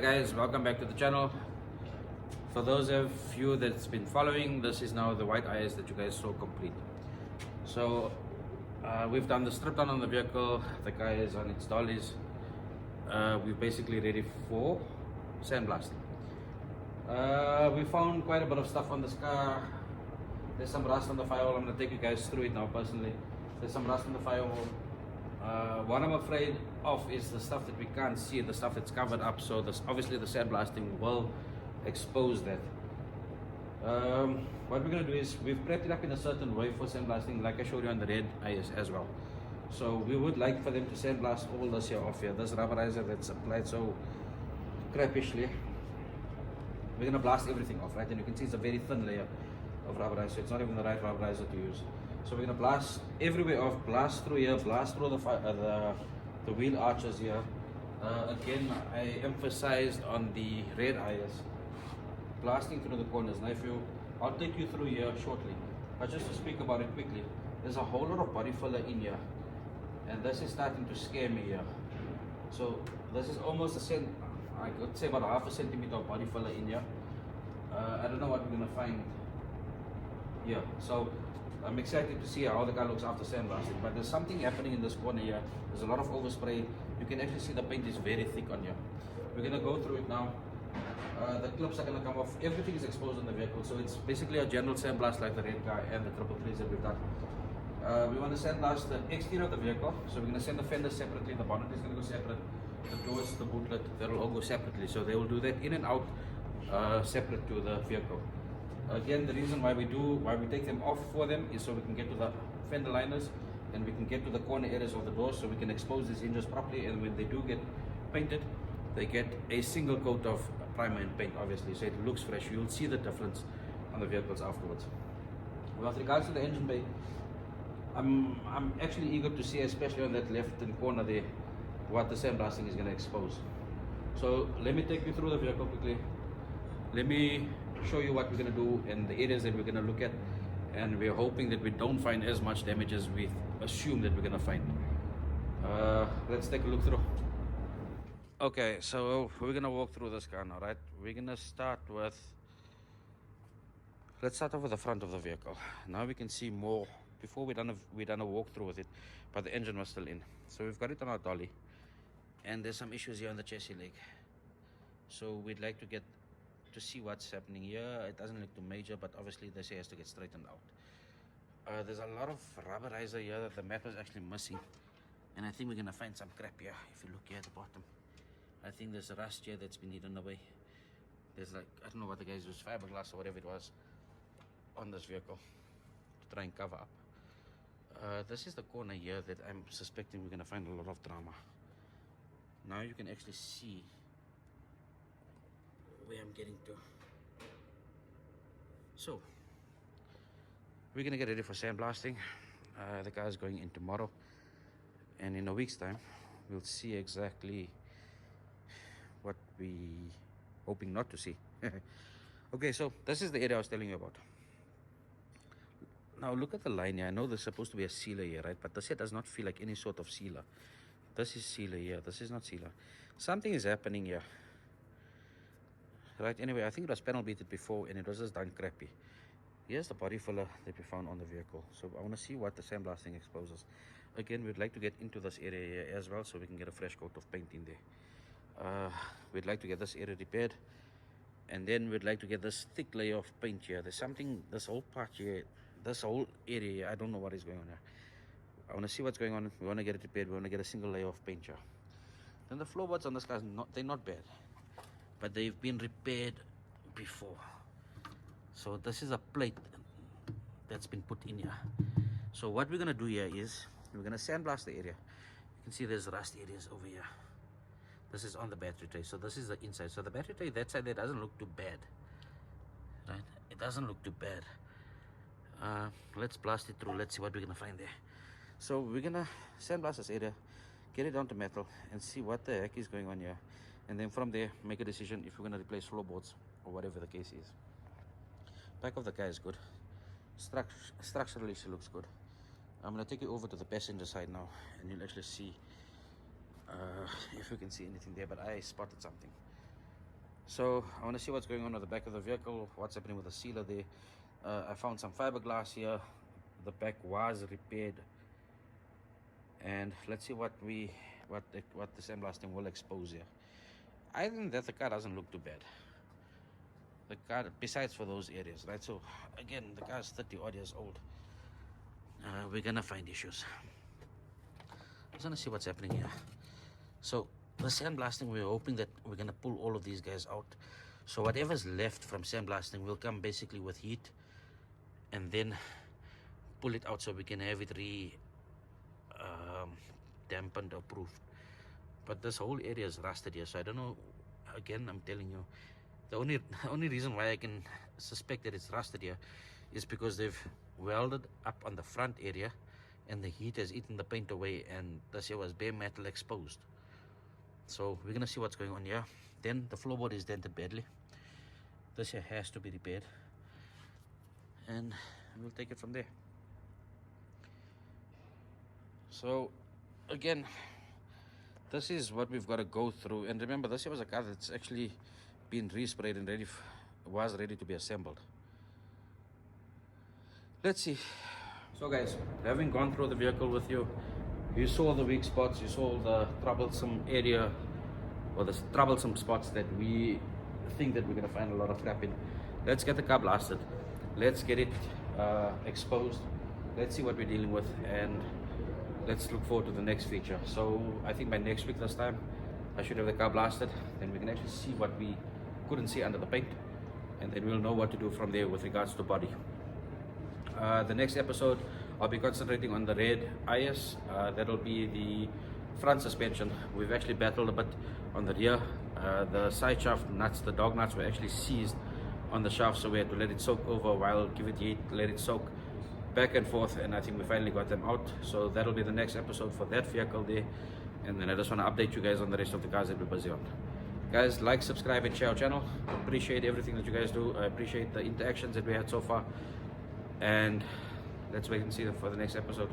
Guys, welcome back to the channel. For those of you that's been following, this is now the white IS that you guys saw complete. So we've done the strip down on the vehicle, the guy is on its dollies. We're basically ready for sandblasting. We found quite a bit of stuff on this car. There's some rust on the firewall. I'm going to take you guys through it now personally. There's some rust on the firewall. What I'm afraid of is the stuff that we can't see, the stuff that's covered up. So this, obviously the sandblasting will expose that. What we're going to do is we've prepped it up in a certain way for sandblasting, like I showed you on the red IS as well. So we would like for them to sandblast all this here off here. This rubberizer that's applied so crappishly, we're going to blast everything off, right? And you can see it's a very thin layer of rubberizer, so it's not even the right rubberizer to use. So we're going to blast everywhere off, blast through here, blast through the wheel arches here. Again, I emphasized on the red IS, blasting through the corners. Now I'll take you through here shortly, but just to speak about it quickly, there's a whole lot of body filler in here, and this is starting to scare me here. So this is almost I could say about half a centimeter of body filler in here. I don't know what we're going to find here. So I'm excited to see how the car looks after sandblasting, but there's something happening in this corner here. There's a lot of overspray. You can actually see the paint is very thick on here. We're going to go through it now. The clips are going to come off. Everything is exposed on the vehicle, so it's basically a general sandblast like the red guy and the 333s that we've done. We want to sandblast the exterior of the vehicle, so we're going to send the fenders separately. The bonnet is going to go separate. The doors, the bootlet, they'll all go separately. So they will do that in and out separate to the vehicle. Again, the reason why we take them off for them is so we can get to the fender liners and we can get to the corner areas of the doors, so we can expose these hinges properly. And when they do get painted, they get a single coat of primer and paint, obviously, so it looks fresh. You'll see the difference on the vehicles afterwards. With regards to the engine bay, I'm actually eager to see, especially on that left hand corner there, what the sandblasting is going to expose. So let me take you through the vehicle quickly. Let me show you what we're going to do and the areas that we're going to look at, and we're hoping that we don't find as much damage as we assume that we're going to find. Let's take a look through. Okay, so we're going to walk through this car now, right? We're going to start with, let's start off with the front of the vehicle. Now we can see more. Before we done a walkthrough with it, but the engine was still in. So we've got it on our dolly, and there's some issues here on the chassis leg. So we'd like to get to see what's happening here. It doesn't look too major, but obviously this has to get straightened out. There's a lot of rubberizer here that the map is actually missing, and I think we're gonna find some crap here. If you look here at the bottom, I think there's a rust here that's been eaten away. There's like, I don't know what the guys use, fiberglass or whatever it was on this vehicle to try and cover up. This is the corner here that I'm suspecting we're gonna find a lot of drama. Now you can actually see where I'm getting to. So we're gonna get ready for sandblasting. The car is going in tomorrow, and in a week's time we'll see exactly what we hoping not to see. Okay, so this is the area I was telling you about. Now look at the line here. I know there's supposed to be a sealer here, right? But this here does not feel like any sort of sealer. This is sealer here. This is not sealer. Something is happening here. Right, anyway, I think it was panel beaten before and it was just done crappy. Here's the body filler that we found on the vehicle. So I want to see what the sandblasting exposes. Again, we'd like to get into this area here as well, so we can get a fresh coat of paint in there. We'd like to get this area repaired, and then we'd like to get this thick layer of paint here. There's something, this whole part here, this whole area, I don't know what is going on here. I want to see what's going on. We want to get it repaired. We want to get a single layer of paint here. Then the floorboards on this car, they're not bad, but they've been repaired before. So this is a plate that's been put in here. So what we're going to do here is we're going to sandblast the area. You can see there's rust areas over here. This is on the battery tray, so this is the inside. So the battery tray, that side there, doesn't look too bad, right? It doesn't look too bad. Let's blast it through. Let's see what we're gonna find there. So we're gonna sandblast this area, get it down to metal, and see what the heck is going on here, and then from there make a decision if we're gonna replace floorboards or whatever the case is. Back of the car is good. Structurally she looks good. I'm gonna take you over to the passenger side now, and you'll actually see if we can see anything there, but I spotted something. So I want to see what's going on at the back of the vehicle, what's happening with the sealer there. I found some fiberglass here. The back was repaired, and let's see what the sandblasting will expose here. I think that the car doesn't look too bad. The car, besides for those areas, right? So again, the car is 30 odd years old. We're gonna find issues. Just gonna see what's happening here. So the sandblasting, we're hoping that we're gonna pull all of these guys out. So whatever's left from sandblasting will come basically with heat, and then pull it out so we can have it dampened or proofed. But this whole area is rusted here, so I don't know. Again, I'm telling you, the only reason why I can suspect that it's rusted here is because they've welded up on the front area and the heat has eaten the paint away, and this here was bare metal exposed. So we're gonna see what's going on here. Then the floorboard is dented badly. This here has to be repaired, and we'll take it from there. So again, this is what we've got to go through. And remember, this here was a car that's actually been resprayed and was ready to be assembled. Let's see. So guys, having gone through the vehicle with you, you saw the weak spots, you saw the troublesome area, or the troublesome spots that we think that we're going to find a lot of crap in. Let's get the car blasted. Let's get it exposed. Let's see what we're dealing with, and let's look forward to the next feature. So I think by next week this time, I should have the car blasted. Then we can actually see what we couldn't see under the paint, and then we'll know what to do from there with regards to body. The next episode, I'll be concentrating on the red IS. That'll be the front suspension. We've actually battled a bit on the rear. The side shaft nuts, the dog nuts, were actually seized on the shaft, so we had to let it soak over a while, give it heat, let it soak back and forth, and I think we finally got them out. So that'll be the next episode for that vehicle there. And then I just want to update you guys on the rest of the cars that we're busy on. Guys, like, subscribe, and share our channel. Appreciate everything that you guys do. I appreciate the interactions that we had so far, and let's wait and see for the next episode.